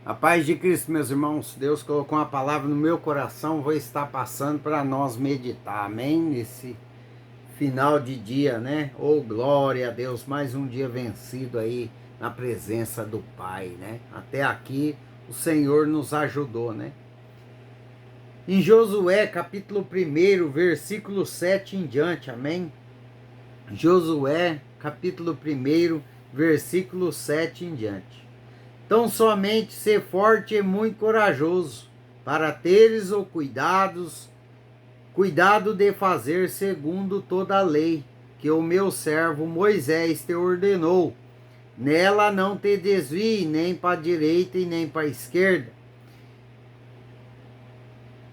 A paz de Cristo, meus irmãos. Deus colocou uma palavra no meu coração, vou estar passando para nós meditar, amém? Nesse final de dia, né? Oh, glória a Deus, mais um dia vencido aí na presença do Pai, né? Até aqui o Senhor nos ajudou, né? Em Josué, capítulo 1, versículo 7 em diante, amém? Josué, capítulo 1, versículo 7 em diante. Tão somente ser forte e muito corajoso, para teres o cuidado de fazer segundo toda a lei, que o meu servo Moisés te ordenou. Nela não te desvie nem para a direita e nem para a esquerda,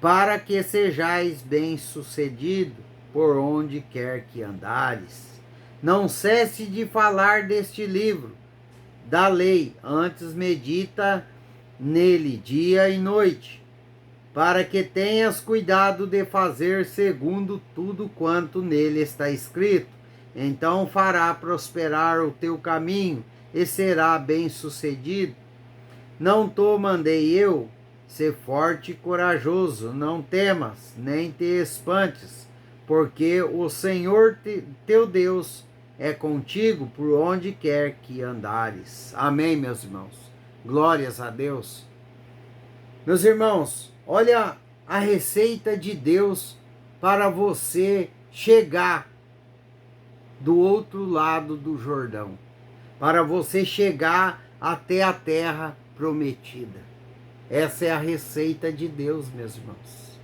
para que sejais bem-sucedido por onde quer que andares. Não cesse de falar deste livro da lei, antes medita nele dia e noite, para que tenhas cuidado de fazer segundo tudo quanto nele está escrito. Então fará prosperar o teu caminho e será bem-sucedido. Não te mandei eu? Ser forte e corajoso, não temas, nem te espantes, porque o Senhor teu Deus é contigo por onde quer que andares. Amém, meus irmãos. Glórias a Deus. Meus irmãos, olha a receita de Deus para você chegar do outro lado do Jordão, para você chegar até a terra prometida. Essa é a receita de Deus, meus irmãos.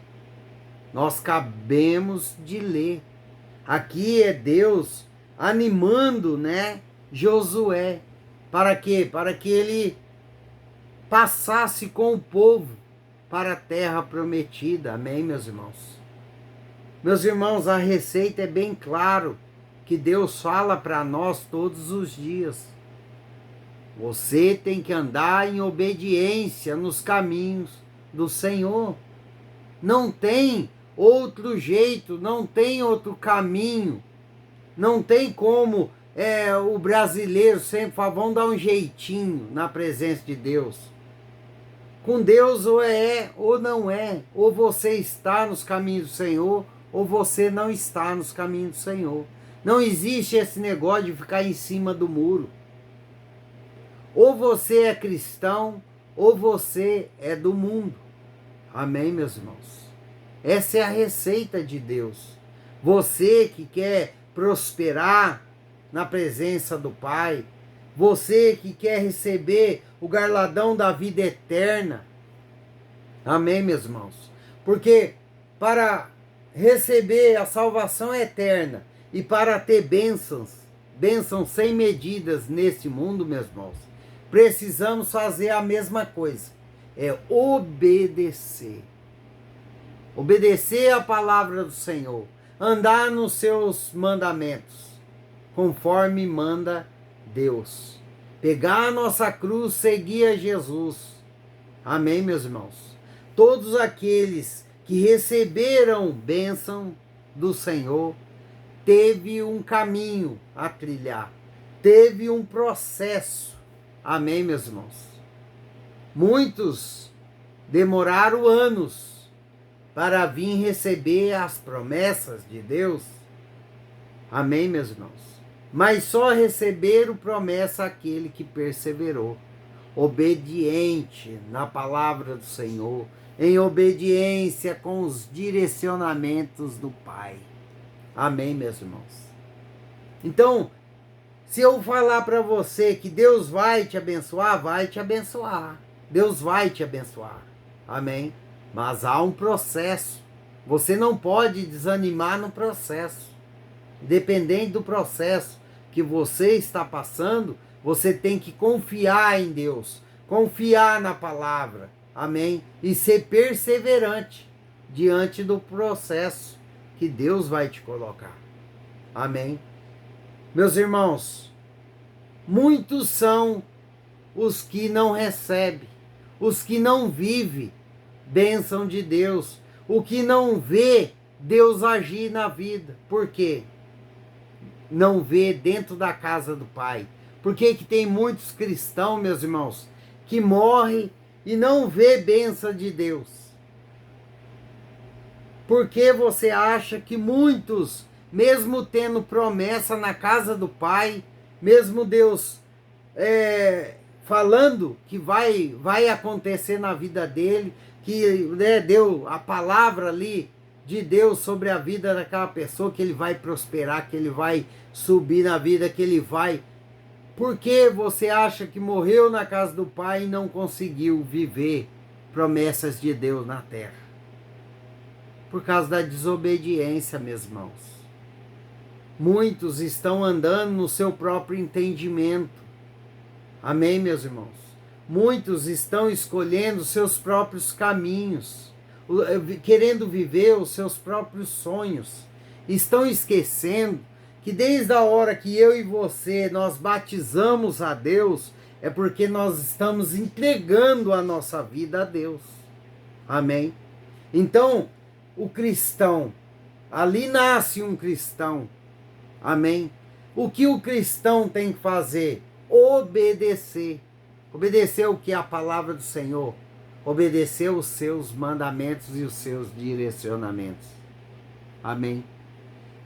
Nós cabemos de ler. Aqui é Deus animando, né, Josué. Para quê? Para que ele passasse com o povo para a terra prometida. Amém, meus irmãos? Meus irmãos, a receita é bem claro que Deus fala para nós todos os dias. Você tem que andar em obediência nos caminhos do Senhor. Não tem outro jeito, não tem outro caminho. Não tem como o brasileiro sempre fala, vamos dar um jeitinho na presença de Deus. Com Deus ou é ou não é. Ou você está nos caminhos do Senhor, ou você não está nos caminhos do Senhor. Não existe esse negócio de ficar em cima do muro. Ou você é cristão, ou você é do mundo. Amém, meus irmãos? Essa é a receita de Deus. Você que quer prosperar na presença do Pai, você que quer receber o galardão da vida eterna. Amém, meus irmãos? Porque para receber a salvação eterna e para ter bênçãos sem medidas neste mundo, meus irmãos, precisamos fazer a mesma coisa. É obedecer. Obedecer a palavra do Senhor. Andar nos seus mandamentos, conforme manda Deus. Pegar a nossa cruz, seguir a Jesus. Amém, meus irmãos? Todos aqueles que receberam bênção do Senhor, teve um caminho a trilhar, teve um processo. Amém, meus irmãos? Muitos demoraram anos para vir receber as promessas de Deus. Amém, meus irmãos? Mas só receberam promessa aquele que perseverou, obediente na palavra do Senhor, em obediência com os direcionamentos do Pai. Amém, meus irmãos? Então, se eu falar para você que Deus vai te abençoar, vai te abençoar. Deus vai te abençoar. Amém? Mas há um processo. Você não pode desanimar no processo. Dependendo do processo que você está passando, você tem que confiar em Deus, confiar na palavra, amém? E ser perseverante diante do processo que Deus vai te colocar, amém? Meus irmãos, muitos são os que não recebem, os que não vivem bênção de Deus, o que não vê Deus agir na vida. Por quê? Não vê dentro da casa do Pai. Por que que tem muitos cristãos, meus irmãos, que morrem e não vê bênção de Deus? Porque você acha que muitos, mesmo tendo promessa na casa do Pai, mesmo Deus falando que vai acontecer na vida dele, que deu a palavra ali de Deus sobre a vida daquela pessoa, que ele vai prosperar, que ele vai subir na vida, que ele vai... Por que você acha que morreu na casa do Pai e não conseguiu viver promessas de Deus na terra? Por causa da desobediência, meus irmãos. Muitos estão andando no seu próprio entendimento. Amém, meus irmãos? Muitos estão escolhendo seus próprios caminhos, querendo viver os seus próprios sonhos. Estão esquecendo que desde a hora que eu e você, nós batizamos a Deus, é porque nós estamos entregando a nossa vida a Deus. Amém? Então, o cristão, ali nasce um cristão. Amém? O que o cristão tem que fazer? Obedecer. Obedecer o que? A palavra do Senhor. Obedecer os seus mandamentos e os seus direcionamentos. Amém?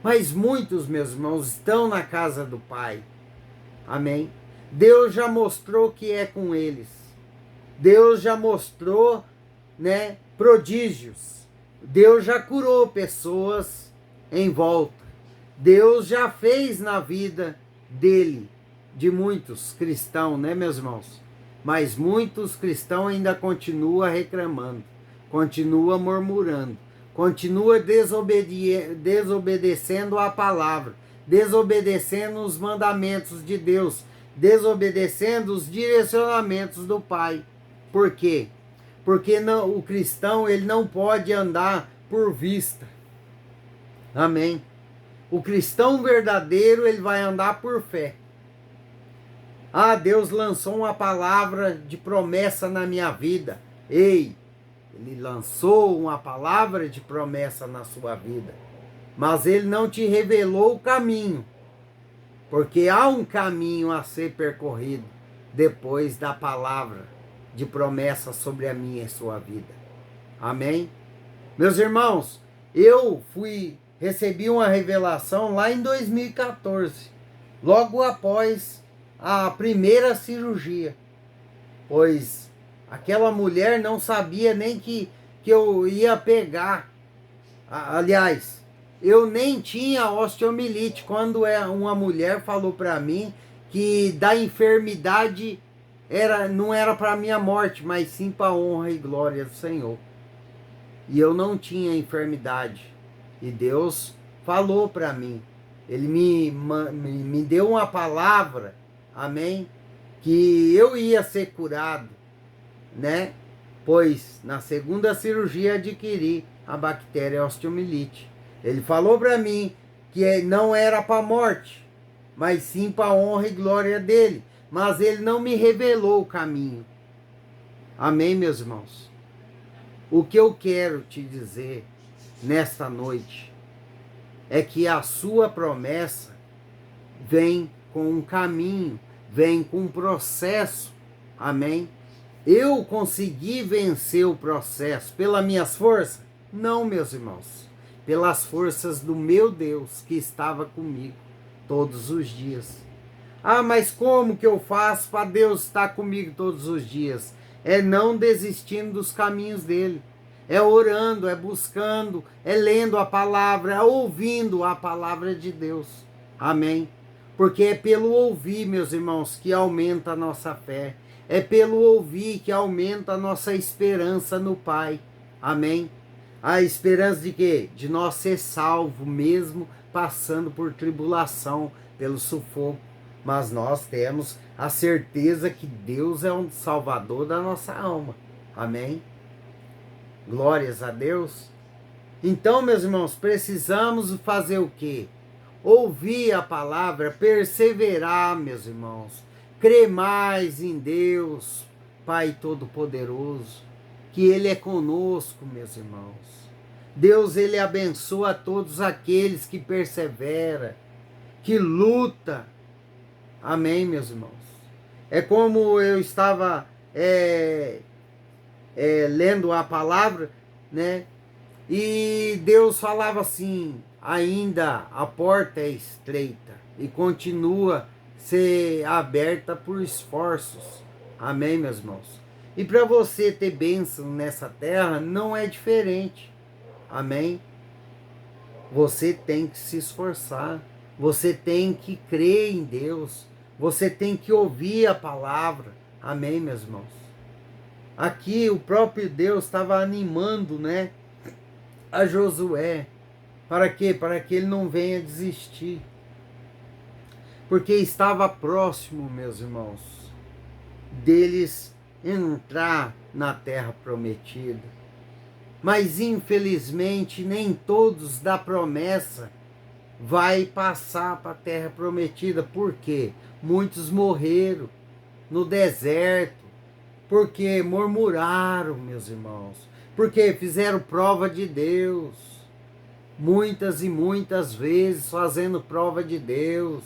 Mas muitos, meus irmãos, estão na casa do Pai. Amém? Deus já mostrou que é com eles. Deus já mostrou, prodígios. Deus já curou pessoas em volta. Deus já fez na vida dele, de muitos cristãos, meus irmãos? Mas muitos cristãos ainda continuam reclamando, continuam murmurando, continuam desobedecendo a palavra, desobedecendo os mandamentos de Deus, desobedecendo os direcionamentos do Pai. Por quê? Porque o cristão, ele não pode andar por vista. Amém? O cristão verdadeiro, ele vai andar por fé. Ah, Deus lançou uma palavra de promessa na minha vida. Ei, ele lançou uma palavra de promessa na sua vida. Mas ele não te revelou o caminho. Porque há um caminho a ser percorrido depois da palavra de promessa sobre a minha e sua vida. Amém? Meus irmãos, eu recebi uma revelação lá em 2014, logo após a primeira cirurgia, pois aquela mulher não sabia nem que eu ia pegar. Aliás, eu nem tinha osteomielite quando uma mulher falou para mim que da enfermidade não era para minha morte, mas sim para a honra e glória do Senhor. E eu não tinha enfermidade. E Deus falou para mim. Ele me deu uma palavra, amém? Que eu ia ser curado, Pois na segunda cirurgia adquiri a bactéria osteomielite. Ele falou para mim que não era para a morte, mas sim para a honra e glória dele. Mas ele não me revelou o caminho. Amém, meus irmãos? O que eu quero te dizer nesta noite é que a sua promessa vem com um caminho, vem com um processo. Amém? Eu consegui vencer o processo pelas minhas forças? Não, meus irmãos. Pelas forças do meu Deus que estava comigo todos os dias. Ah, mas como que eu faço para Deus estar comigo todos os dias? É não desistindo dos caminhos dele. É orando, é buscando, é lendo a palavra, é ouvindo a palavra de Deus. Amém? Porque é pelo ouvir, meus irmãos, que aumenta a nossa fé. É pelo ouvir que aumenta a nossa esperança no Pai. Amém? A esperança de quê? De nós ser salvo mesmo passando por tribulação, pelo sufoco. Mas nós temos a certeza que Deus é um salvador da nossa alma. Amém? Glórias a Deus. Então, meus irmãos, precisamos fazer o quê? Ouvir a palavra, perseverar, meus irmãos. Crer mais em Deus, Pai Todo-Poderoso, que Ele é conosco, meus irmãos. Deus, Ele abençoa todos aqueles que perseveram, que luta. Amém, meus irmãos? É como eu estava lendo a palavra, né? E Deus falava assim: ainda a porta é estreita e continua a ser aberta por esforços. Amém, meus irmãos? E para você ter bênção nessa terra, não é diferente. Amém? Você tem que se esforçar. Você tem que crer em Deus. Você tem que ouvir a palavra. Amém, meus irmãos? Aqui o próprio Deus estava animando, né, a Josué. Para quê? Para que ele não venha desistir. Porque estava próximo, meus irmãos, deles entrar na terra prometida. Mas infelizmente nem todos da promessa vai passar para a terra prometida. Por quê? Muitos morreram no deserto, porque murmuraram, meus irmãos, porque fizeram prova de Deus, muitas e muitas vezes fazendo prova de Deus,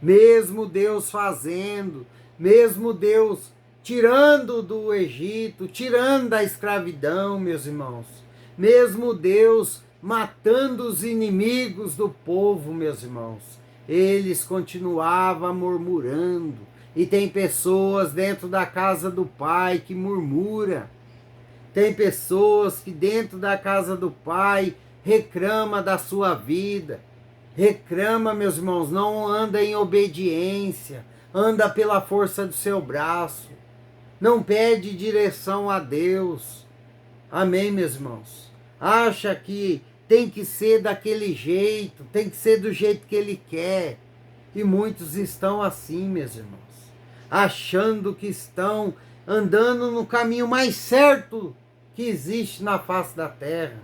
mesmo Deus fazendo, mesmo Deus tirando do Egito, tirando da escravidão, meus irmãos, mesmo Deus matando os inimigos do povo, meus irmãos, eles continuavam murmurando. E tem pessoas dentro da casa do Pai que murmura. Tem pessoas que dentro da casa do Pai reclama da sua vida. Reclama, meus irmãos, não anda em obediência, anda pela força do seu braço. Não pede direção a Deus. Amém, meus irmãos? Acha que tem que ser daquele jeito, tem que ser do jeito que ele quer. E muitos estão assim, meus irmãos, achando que estão andando no caminho mais certo que existe na face da terra.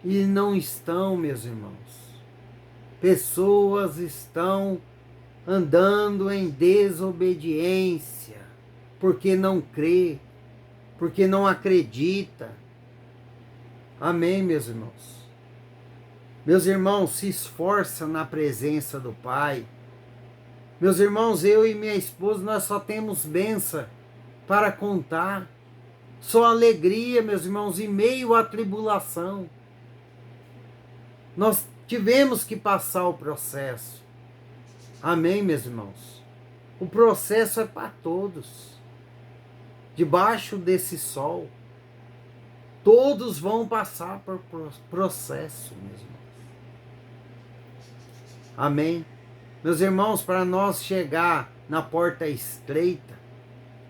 E não estão, meus irmãos. Pessoas estão andando em desobediência, porque não crê, porque não acredita. Amém, meus irmãos? Meus irmãos, se esforça na presença do Pai. Meus irmãos, eu e minha esposa, nós só temos bênção para contar. Só alegria, meus irmãos, em meio à tribulação. Nós tivemos que passar o processo. Amém, meus irmãos? O processo é para todos. Debaixo desse sol, todos vão passar por processo, meus irmãos. Amém? Meus irmãos, para nós chegar na porta estreita,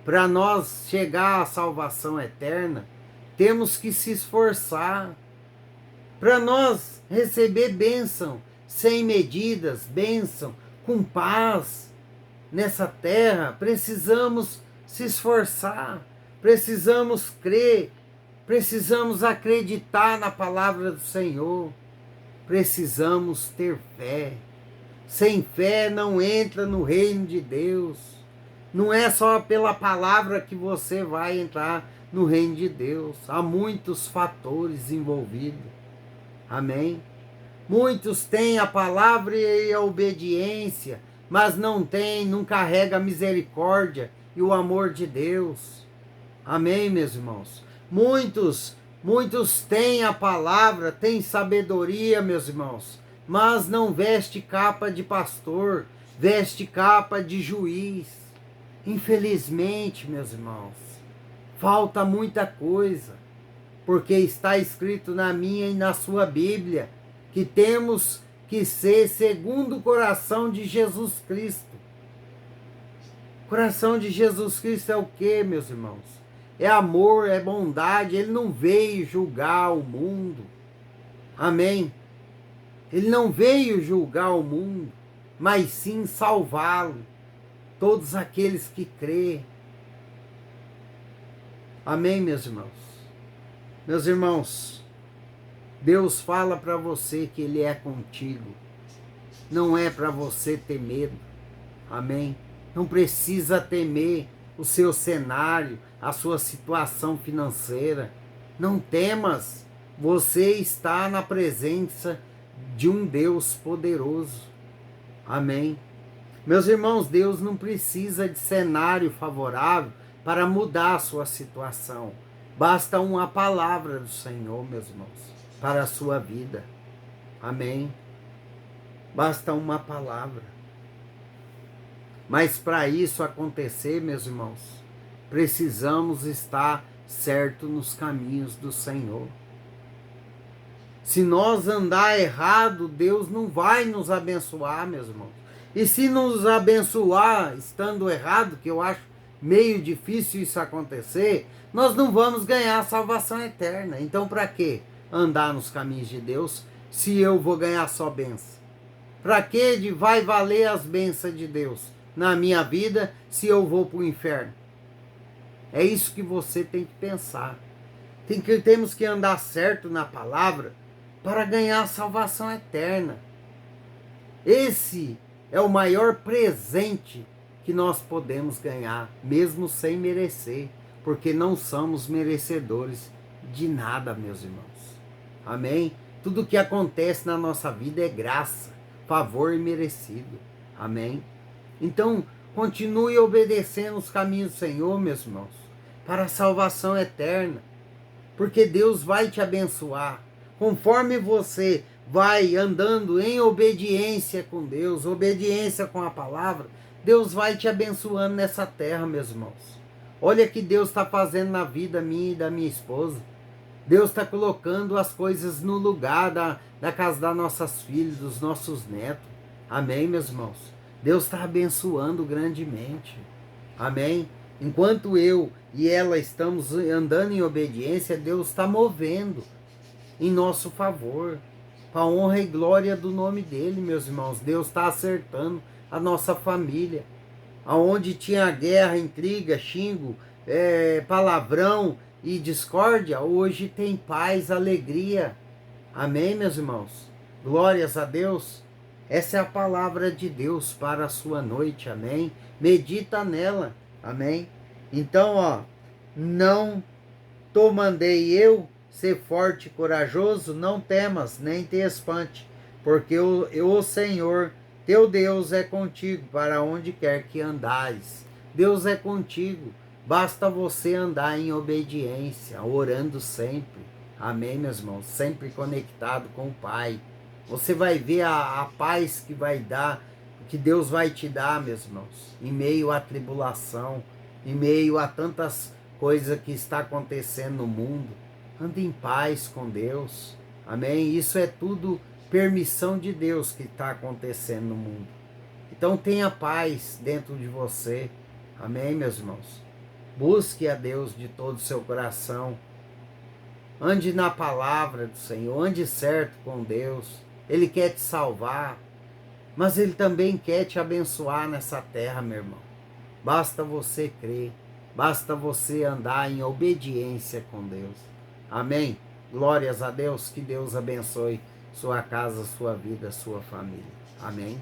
para nós chegar à salvação eterna, temos que se esforçar. Para nós receber bênção sem medidas, bênção com paz nessa terra, precisamos se esforçar, precisamos crer, precisamos acreditar na palavra do Senhor, precisamos ter fé. Sem fé não entra no reino de Deus. Não é só pela palavra que você vai entrar no reino de Deus. Há muitos fatores envolvidos. Amém? Muitos têm a palavra e a obediência, mas não carrega a misericórdia e o amor de Deus. Amém, meus irmãos? Muitos têm a palavra, têm sabedoria, meus irmãos, mas não veste capa de pastor, veste capa de juiz. Infelizmente, meus irmãos, falta muita coisa, porque está escrito na minha e na sua Bíblia que temos que ser segundo o coração de Jesus Cristo. O coração de Jesus Cristo é o quê, meus irmãos? É amor, é bondade. Ele não veio julgar o mundo. Amém? Ele não veio julgar o mundo, mas sim salvá-lo. Todos aqueles que crê. Amém, meus irmãos? Meus irmãos, Deus fala para você que Ele é contigo. Não é para você ter medo. Amém? Não precisa temer o seu cenário, a sua situação financeira. Não temas. Você está na presença de um Deus poderoso. Amém? Meus irmãos, Deus não precisa de cenário favorável para mudar a sua situação. Basta uma palavra do Senhor, meus irmãos, para a sua vida. Amém? Basta uma palavra. Mas para isso acontecer, meus irmãos, precisamos estar certo nos caminhos do Senhor. Se nós andar errado, Deus não vai nos abençoar, meus irmãos. E se nos abençoar estando errado, que eu acho meio difícil isso acontecer, nós não vamos ganhar a salvação eterna. Então para que andar nos caminhos de Deus se eu vou ganhar só bênção? Para que vai valer as bênçãos de Deus na minha vida se eu vou para o inferno? É isso que você tem que pensar. Temos que andar certo na palavra para ganhar a salvação eterna. Esse é o maior presente que nós podemos ganhar, mesmo sem merecer, porque não somos merecedores de nada, meus irmãos. Amém? Tudo que acontece na nossa vida é graça, favor e merecido. Amém? Então, continue obedecendo os caminhos do Senhor, meus irmãos, para a salvação eterna, porque Deus vai te abençoar. Conforme você vai andando em obediência com Deus, obediência com a palavra, Deus vai te abençoando nessa terra, meus irmãos. Olha o que Deus está fazendo na vida minha e da minha esposa. Deus está colocando as coisas no lugar da casa das nossas filhas, dos nossos netos. Amém, meus irmãos? Deus está abençoando grandemente. Amém? Enquanto eu e ela estamos andando em obediência, Deus está movendo em nosso favor, para a honra e glória do nome dele, meus irmãos. Deus está acertando a nossa família. Aonde tinha guerra, intriga, xingo, palavrão e discórdia, hoje tem paz, alegria. Amém, meus irmãos? Glórias a Deus. Essa é a palavra de Deus para a sua noite, amém? Medita nela, amém? Então, não te mandei eu ser forte e corajoso, não temas, nem te espante, porque o Senhor, teu Deus, é contigo, para onde quer que andares. Deus é contigo, basta você andar em obediência, orando sempre. Amém, meus irmãos? Sempre conectado com o Pai. Você vai ver a paz que vai dar, que Deus vai te dar, meus irmãos, em meio à tribulação, em meio a tantas coisas que está acontecendo no mundo. Ande em paz com Deus. Amém? Isso é tudo permissão de Deus que está acontecendo no mundo. Então tenha paz dentro de você. Amém, meus irmãos? Busque a Deus de todo o seu coração. Ande na palavra do Senhor. Ande certo com Deus. Ele quer te salvar. Mas Ele também quer te abençoar nessa terra, meu irmão. Basta você crer. Basta você andar em obediência com Deus. Amém? Glórias a Deus. Que Deus abençoe sua casa, sua vida, sua família. Amém?